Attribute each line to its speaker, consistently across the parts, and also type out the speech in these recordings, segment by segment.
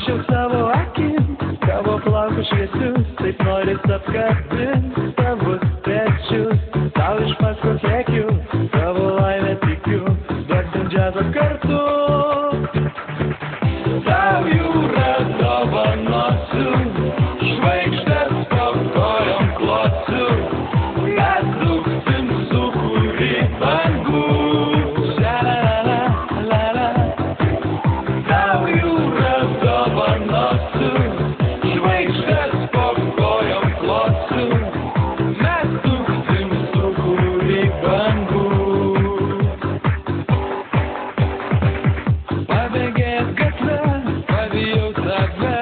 Speaker 1: Užmerkčiau savo akim, tavo plaukus šviesius, taip noris apkabint tavus pečius. Tau iš paskos lėkiu, tavo laimę tikiu, duosim džiazą kartu. Tau jūra dovanosiu, žvaigždės po kojom klosiu, mes dūksim sūkurį bangų. Tau jūra dovanosiu, žvaigždės po kojom klosiu, mes dūksim sūkurį bangų. Pabėgęs gatvę, pavijau tave,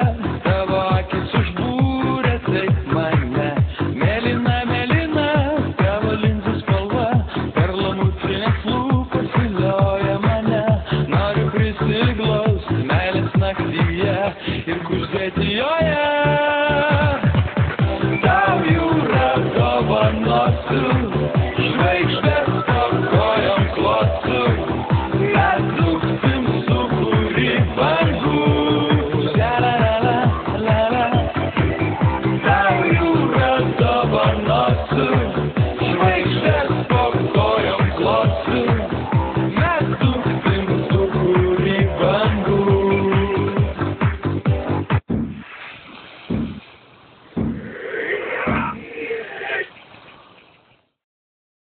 Speaker 1: tavo akis užbūrė taip mane. Mėlyna, mėlyna, tavo linzų spalva, perlamutrinės lūpos vilioja mane. Noriu prisiglausti meilės naktyje ir kuždėti joje. Tau jūra dovanosiu, žvaigždės po kojom klosiu, mes dūksim sūkurį bangų. Tau jūra dovanosiu, žvaigždės po kojom klosiu,